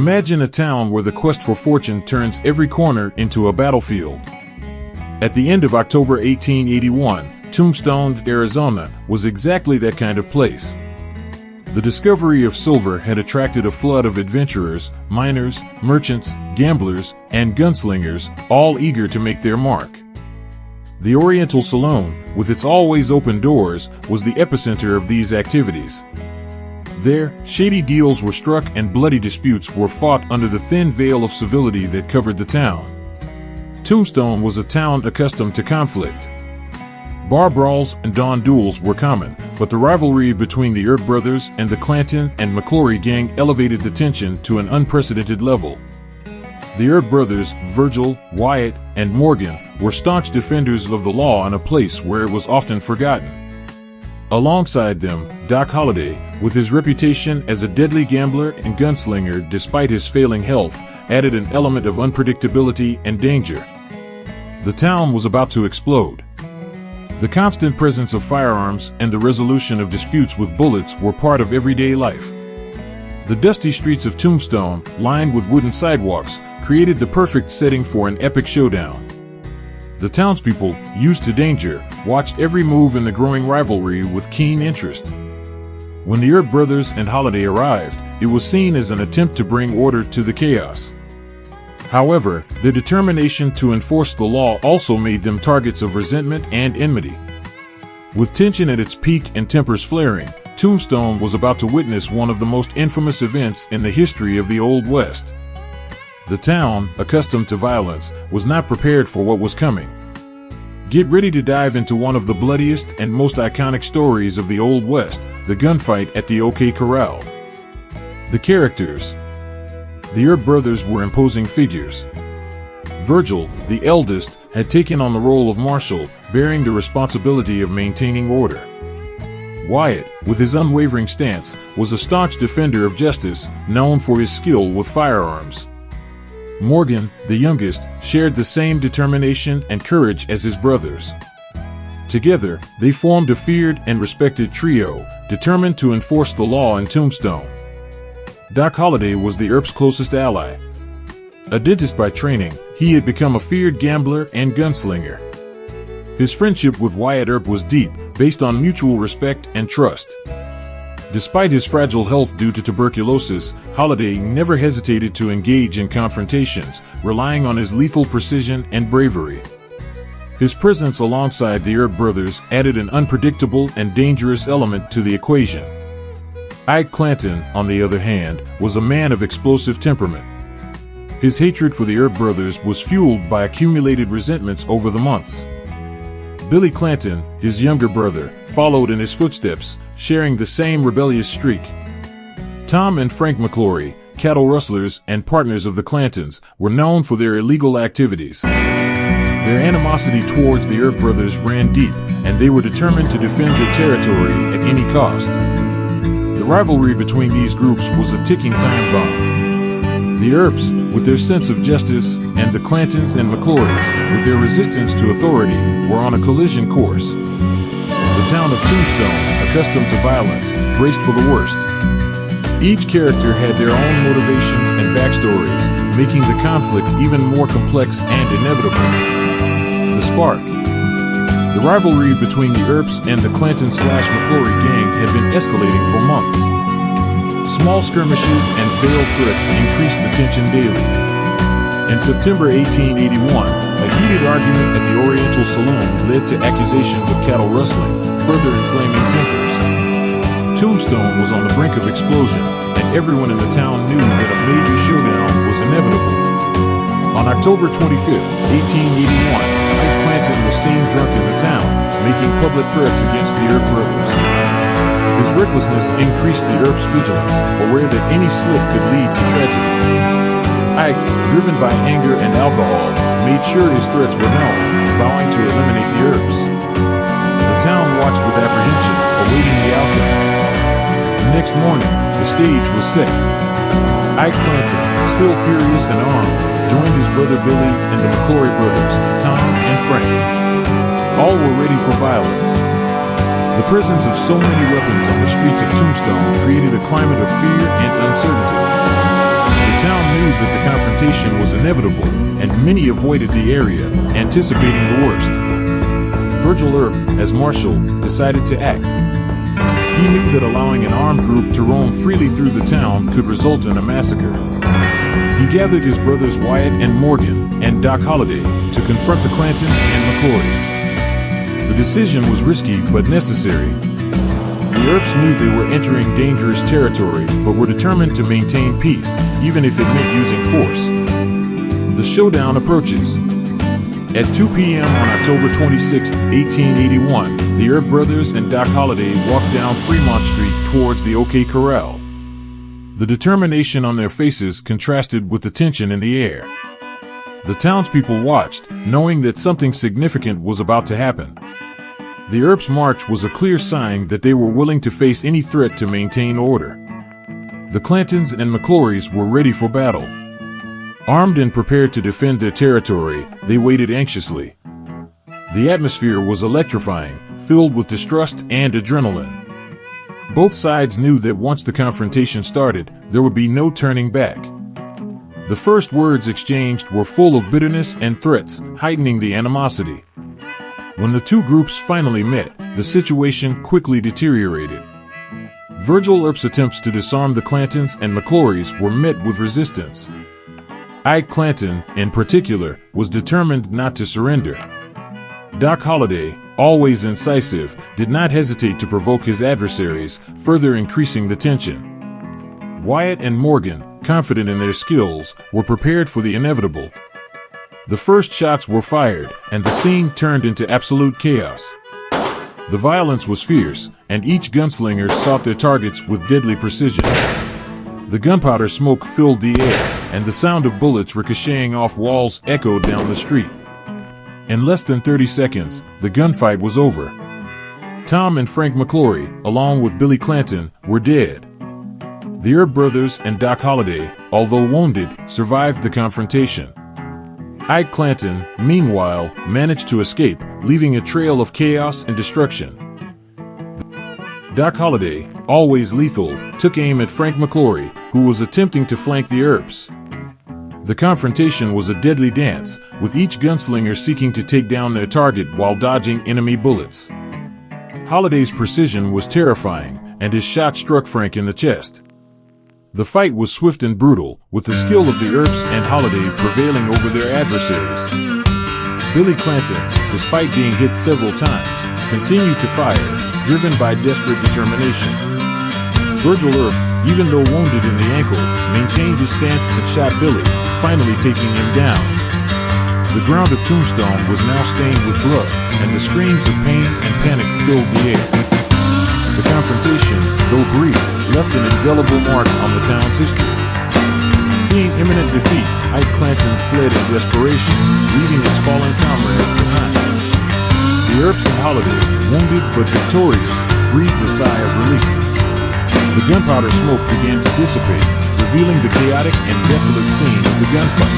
Imagine a town where the quest for fortune turns every corner into a battlefield. At the end of October 1881, Tombstone, Arizona, was exactly that kind of place. The discovery of silver had attracted a flood of adventurers, miners, merchants, gamblers, and gunslingers, all eager to make their mark. The Oriental Saloon, with its always open doors, was the epicenter of these activities. There, shady deals were struck and bloody disputes were fought under the thin veil of civility that covered the town. Tombstone was a town accustomed to conflict. Bar brawls and dawn duels were common, but the rivalry between the Earp brothers and the Clanton and McLaury gang elevated the tension to an unprecedented level. The Earp brothers, Virgil, Wyatt, and Morgan, were staunch defenders of the law in a place where it was often forgotten. Alongside them, Doc Holliday, with his reputation as a deadly gambler and gunslinger despite his failing health, added an element of unpredictability and danger. The town was about to explode. The constant presence of firearms and the resolution of disputes with bullets were part of everyday life. The dusty streets of Tombstone, lined with wooden sidewalks, created the perfect setting for an epic showdown. The townspeople, used to danger, watched every move in the growing rivalry with keen interest. When the Earp brothers and Holliday arrived, it was seen as an attempt to bring order to the chaos. However, their determination to enforce the law also made them targets of resentment and enmity. With tension at its peak and tempers flaring, Tombstone was about to witness one of the most infamous events in the history of the Old West. The town, accustomed to violence, was not prepared for what was coming. Get ready to dive into one of the bloodiest and most iconic stories of the Old West, the gunfight at the OK Corral. The characters. The Earp brothers were imposing figures. Virgil, the eldest, had taken on the role of marshal, bearing the responsibility of maintaining order. Wyatt, with his unwavering stance, was a staunch defender of justice, known for his skill with firearms. Morgan, the youngest, shared the same determination and courage as his brothers. Together, they formed a feared and respected trio, determined to enforce the law in Tombstone. Doc Holliday was the Earp's closest ally. A dentist by training, he had become a feared gambler and gunslinger. His friendship with Wyatt Earp was deep, based on mutual respect and trust. Despite his fragile health due to tuberculosis, Holliday never hesitated to engage in confrontations, relying on his lethal precision and bravery. His presence alongside the Earp brothers added an unpredictable and dangerous element to the equation. Clanton, on the other hand, was a man of explosive temperament. His hatred for the Earp brothers was fueled by accumulated resentments over the months. Billy Clanton, his younger brother, followed in his footsteps, sharing the same rebellious streak. Tom and Frank McLaury, cattle rustlers and partners of the Clantons, were known for their illegal activities. Their animosity towards the Earp brothers ran deep, and they were determined to defend their territory at any cost. The rivalry between these groups was a ticking time bomb. The Earps, with their sense of justice, and the Clantons and McLaurys, with their resistance to authority, were on a collision course. The town of Tombstone, accustomed to violence, braced for the worst. Each character had their own motivations and backstories, making the conflict even more complex and inevitable. The spark. The rivalry between the Earps and the Clanton/McLaury gang had been escalating for months. Small skirmishes and veiled threats increased the tension daily. In September 1881, a heated argument at the Oriental Saloon led to accusations of cattle rustling, further inflaming tempers. Tombstone was on the brink of explosion, and everyone in the town knew that a major showdown was inevitable. On October 25, 1881, Clanton was seen drunk in the town, making public threats against the Earp brothers. His recklessness increased the Earp's vigilance, aware that any slip could lead to tragedy. Ike, driven by anger and alcohol, made sure his threats were known, vowing to eliminate the Earps. The town watched with apprehension, awaiting the outcome. The next morning, the stage was set. Ike Clanton, still furious and armed, joined his brother Billy and the McLaury brothers, Tom and Frank. All were ready for violence. The presence of so many weapons on the streets of Tombstone created a climate of fear and uncertainty. The The town knew that the confrontation was inevitable, and many avoided the area, anticipating the worst. Virgil Earp, as marshal, decided to act. He knew that allowing an armed group to roam freely through the town could result in a massacre. He gathered his brothers Wyatt and Morgan and Doc Holliday to confront the Clantons and McLaurys. The decision was risky but necessary. The Earps knew they were entering dangerous territory but were determined to maintain peace, even if it meant using force. The showdown approaches. At 2 p.m. on October 26, 1881, the Earp brothers and Doc Holliday walked down Fremont Street towards the OK Corral. The determination on their faces contrasted with the tension in the air. The townspeople watched, knowing that something significant was about to happen. The Earps' march was a clear sign that they were willing to face any threat to maintain order. The Clantons and McLaurys were ready for battle. Armed and prepared to defend their territory, they waited anxiously. The atmosphere was electrifying, filled with distrust and adrenaline. Both sides knew that once the confrontation started, there would be no turning back. The first words exchanged were full of bitterness and threats, heightening the animosity. When the two groups finally met, the situation quickly deteriorated. Virgil Earp's attempts to disarm the Clantons and McLaurys were met with resistance. Clanton, in particular, was determined not to surrender. Doc Holliday, always incisive, did not hesitate to provoke his adversaries, further increasing the tension. Wyatt and Morgan, confident in their skills, were prepared for the inevitable. The first shots were fired, and the scene turned into absolute chaos. The violence was fierce, and each gunslinger sought their targets with deadly precision. The gunpowder smoke filled the air, and the sound of bullets ricocheting off walls echoed down the street. In less than 30 seconds, the gunfight was over. Tom and Frank McLaury, along with Billy Clanton, were dead. The Earp brothers and Doc Holliday, although wounded, survived the confrontation. Clanton, meanwhile, managed to escape, leaving a trail of chaos and destruction. Doc Holliday, always lethal, took aim at Frank McLaury, who was attempting to flank the Earps. The confrontation was a deadly dance, with each gunslinger seeking to take down their target while dodging enemy bullets. Holliday's precision was terrifying, and his shot struck Frank in the chest. The fight was swift and brutal, with the skill of the Earps and Holliday prevailing over their adversaries. Billy Clanton, despite being hit several times, continued to fire, driven by desperate determination. Virgil Earp, even though wounded in the ankle, maintained his stance and shot Billy, finally taking him down. The ground of Tombstone was now stained with blood, and the screams of pain and panic filled the air. The confrontation, though brief, left an indelible mark on the town's history. Seeing imminent defeat, Clanton fled in desperation, leaving his fallen comrades behind. The Earps and Holliday, wounded but victorious, breathed a sigh of relief. The gunpowder smoke began to dissipate, revealing the chaotic and desolate scene of the gunfight.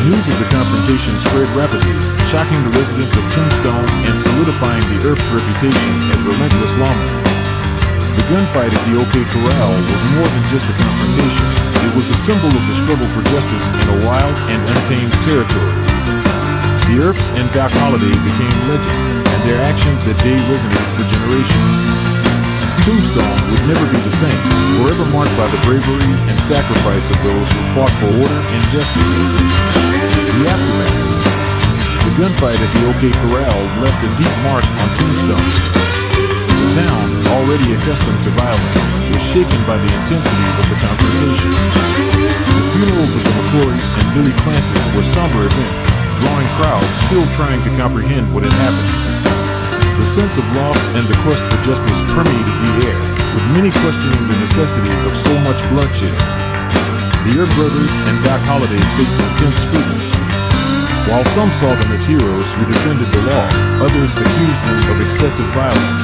News of the confrontation spread rapidly, shocking the residents of Tombstone and solidifying the Earps' reputation as relentless lawmen. The gunfight at the OK Corral was more than just a confrontation. It was a symbol of the struggle for justice in a wild and untamed territory. The Earps and Doc Holliday became legends, and their actions that day resonated for generations. Tombstone would never be the same, forever marked by the bravery and sacrifice of those who fought for order and justice. The aftermath. The gunfight at the OK Corral left a deep mark on Tombstone. The town, already accustomed to violence, was shaken by the intensity of the confrontation. The funerals of the McLaurys and Billy Clanton were somber events, drawing crowds still trying to comprehend what had happened. The sense of loss and the quest for justice permeated the air, with many questioning the necessity of so much bloodshed. The Earp brothers and Doc Holliday faced intense scrutiny. While some saw them as heroes who defended the law, others accused them of excessive violence.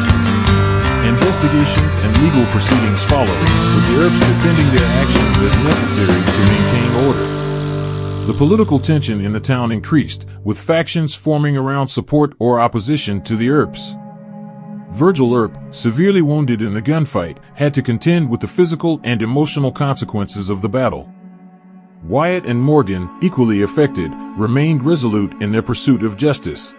Investigations and legal proceedings followed, with the Earps defending their actions as necessary to maintain order. The political tension in the town increased, with factions forming around support or opposition to the Earps. Virgil Earp, severely wounded in the gunfight, had to contend with the physical and emotional consequences of the battle. Wyatt and Morgan, equally affected, remained resolute in their pursuit of justice.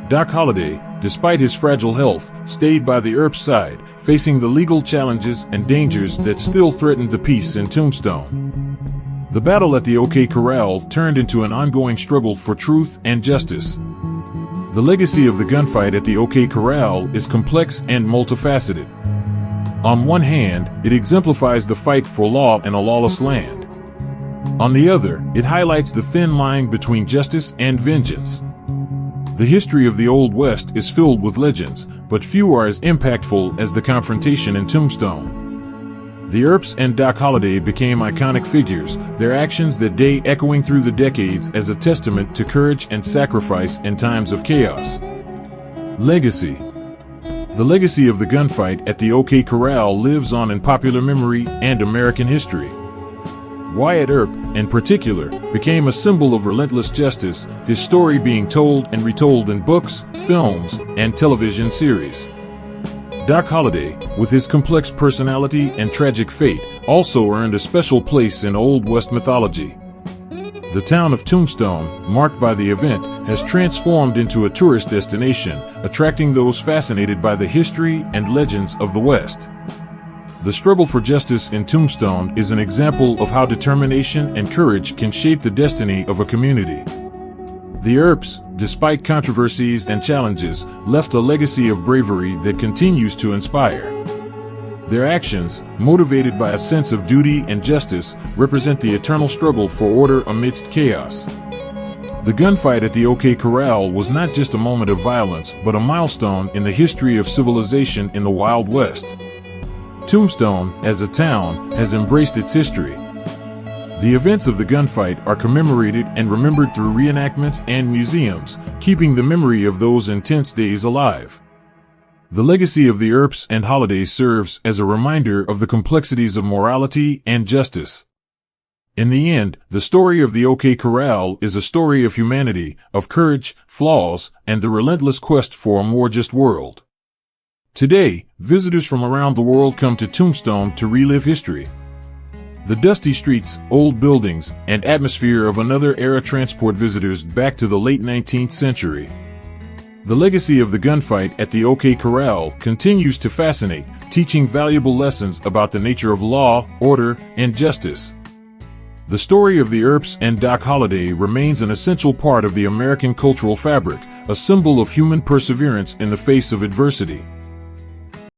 Doc Holliday, despite his fragile health, stayed by the Earp's side, facing the legal challenges and dangers that still threatened the peace in Tombstone. The battle at the OK Corral turned into an ongoing struggle for truth and justice. The legacy of the gunfight at the OK Corral is complex and multifaceted. On one hand, it exemplifies the fight for law in a lawless land. On the other, it highlights the thin line between justice and vengeance. The history of the Old West is filled with legends, but few are as impactful as the confrontation in Tombstone. The Earps and Doc Holliday became iconic figures, their actions that day echoing through the decades as a testament to courage and sacrifice in times of chaos. Legacy. The legacy of the gunfight at the OK Corral lives on in popular memory and American history. Wyatt Earp, in particular, became a symbol of relentless justice, his story being told and retold in books, films, and television series. Doc Holliday, with his complex personality and tragic fate, also earned a special place in Old West mythology. The town of Tombstone, marked by the event, has transformed into a tourist destination, attracting those fascinated by the history and legends of the West. The struggle for justice in Tombstone is an example of how determination and courage can shape the destiny of a community. The Earps, despite controversies and challenges, left a legacy of bravery that continues to inspire. Their actions, motivated by a sense of duty and justice, represent the eternal struggle for order amidst chaos. The gunfight at the OK Corral was not just a moment of violence, but a milestone in the history of civilization in the Wild West. Tombstone, as a town, has embraced its history. The events of the gunfight are commemorated and remembered through reenactments and museums, keeping the memory of those intense days alive. The legacy of the Earps and Hollidays serves as a reminder of the complexities of morality and justice. In the end, the story of the OK Corral is a story of humanity, of courage, flaws, and the relentless quest for a more just world. Today, visitors from around the world come to Tombstone to relive history. The dusty streets, old buildings, and atmosphere of another era transport visitors back to the late 19th century. The legacy of the gunfight at the OK Corral continues to fascinate, teaching valuable lessons about the nature of law, order, and justice. The story of the Earps and Doc Holliday remains an essential part of the American cultural fabric, a symbol of human perseverance in the face of adversity.